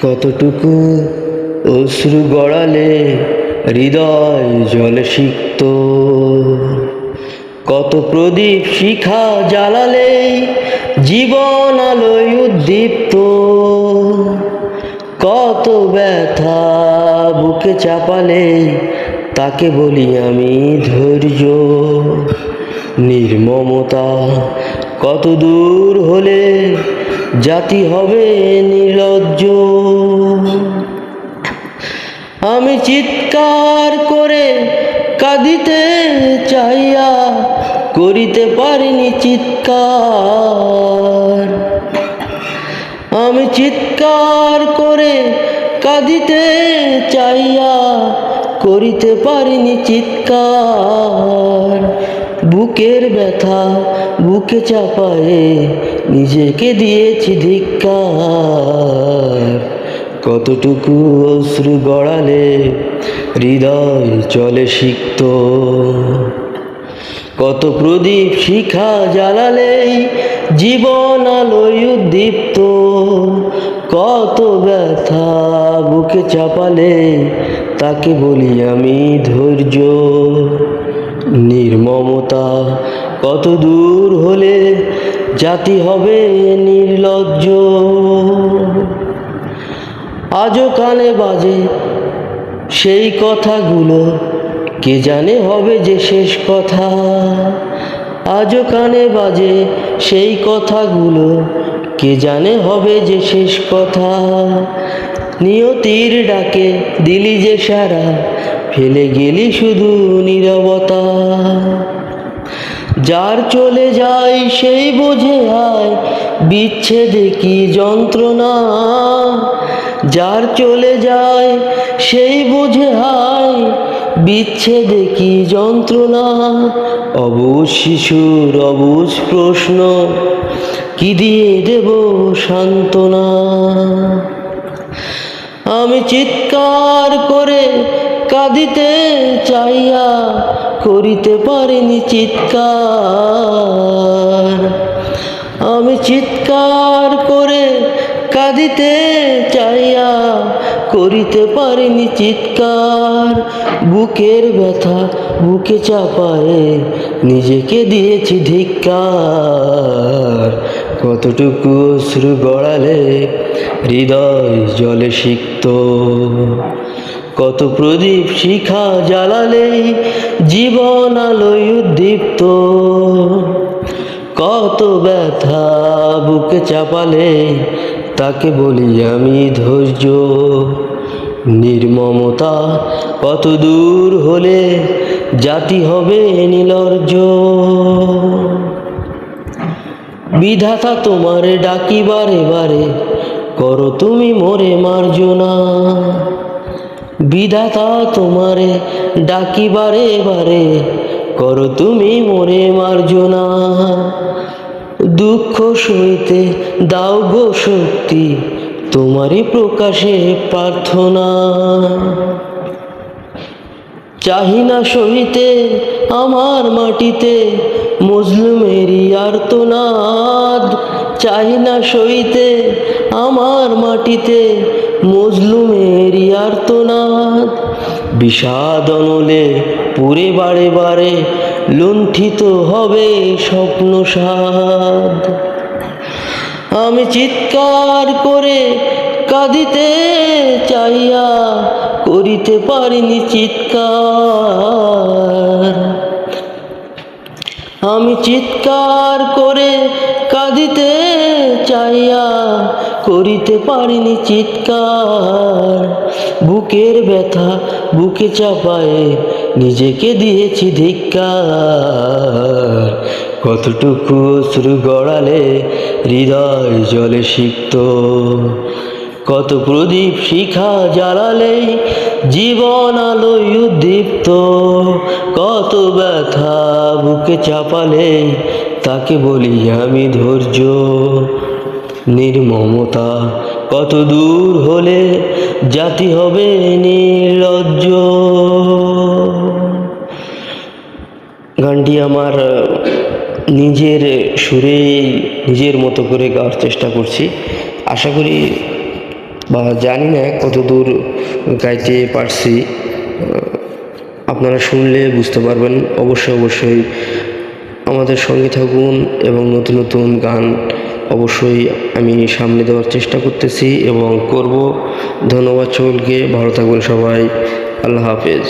কতটুকু অশ্রু গড়ালে হৃদয় জলে সিক্ত, কত প্রদীপ শিখা জ্বালালে জীবন আলোয় উদ্দীপ্ত, কত ব্যথা বুকে চাপালে তাকে বলি আমি ধৈর্য। নির্মমতা কত দূর হলে জাতি হবে নির্লজ্জ। আমি চিৎকার করে কাঁদিতে চাইয়া করিতে পারিনি চিৎকার। আমি চিৎকার করে কাঁদিতে চাইয়া করিতে পারিনি চিৎকার। বুকের ব্যথা বুকে চাপায়ে নিজেকে দিয়েছি ধিক্কার। কতটুকু অশ্রু গড়ালে হৃদয় চলে সিক্ত, কত প্রদীপ শিখা জ্বালালে জীবন আলোয় উদ্দীপ্ত, কত ব্যথা বুকে চাপালে তাকে বলি আমি ধৈর্য। নির্মমতা কত দূর হলে জাতি হবে নির্লজ্জ। আজও কানে বাজে সেই কথাগুলো, কে জানে হবে যে শেষ কথা। আজও কানে বাজে সেই কথাগুলো, কে জানে হবে যে শেষ কথা। নিয়তির ডাকে দিলি যে সারা, ফেলে গেলি শুধু নীরবতা। যার চলে যায় সেই বোঝে আয় বিচ্ছেদে কি যন্ত্রণা। যার চলে যায় সেই বোঝে আয় বিচ্ছেদে কি যন্ত্রণা। অবুঝ শিশুর অবুঝ প্রশ্ন, কি দিয়ে দেব সান্ত্বনা। আমি চিৎকার করে কাঁদিতে চাইয়া করিতে পারিনি চিৎকার। আমি চিৎকার করে কাঁদিতে চাইয়া করিতে পারিনি চিৎকার। বুকের ব্যথা বুকে চাপায়ে নিজেকে দিয়েছি ধিক্কার। কতটুকু অশ্রু গড়ালে হৃদয় জলে সিক্ত, কত প্রদীপ শিখা জ্বালালে জীবন আলোয় উদ্দীপ্ত, কত ব্যথা বুকে চাপালে তাকে বলি আমি ধৈর্য। নির্মমতা কত দূর হলে জাতি হবে নির্লজ্জ। বিধাতা তোমারে ডাকি বারে বারে, করো তুমি মোরে মার্জনা। বিধাতা তোমারে ডাকি বারে বারে, করো তুমি মোরে মার্জনা। দুঃখ সইতে দাও গো শক্তি, তোমারই প্রকাশে প্রার্থনা। চাহি না সইতে আমার মাটিতে মজলুমেরই আর্তনাদ। চাহি না সইতে আমার মাটিতে মজলুমেরই আর্তনাদ। বিষাদ অনলে পুরে বারে বারে লুণ্ঠিত হবে স্বপ্ন সাদ। আমি চিৎকার করে কাঁদিতে চাইয়া করিতে পারিনি চিৎকার। আমি চিৎকার করে কাঁদিতে চাইয়া করিতে পারিনি চিৎকার। বুকের ব্যথা বুকে চাপায়ে নিজেকে দিয়েছি ধিক্কার। কতটুকু অশ্রু গড়ালে হৃদয় জলে সিক্ত, কত প্রদীপ শিখা জ্বালালে জীবন আলোয় উদ্দীপ্ত, কত ব্যথা বুকে চাপালে তাকে বলি আমি ধৈর্য। নির্মমতা কত দূর হলে জাতি হবে নির্লজ্জ। গানটি আমার নিজের সুরে নিজের মতো করে গাওয়ার চেষ্টা করছি। আশা করি বা জানি না কত দূর গাইতে পারছি। আপনারা শুনলে বুঝতে পারবেন। অবশ্যই আমাদের সঙ্গে থাকুন এবং নতুন নতুন গান অবশ্যই আমি সামনে দেওয়ার চেষ্টা করতেছি এবং করব। ধন্যবাদ সকলকে, ভালো থাকবেন সবাই। আল্লাহ হাফেজ।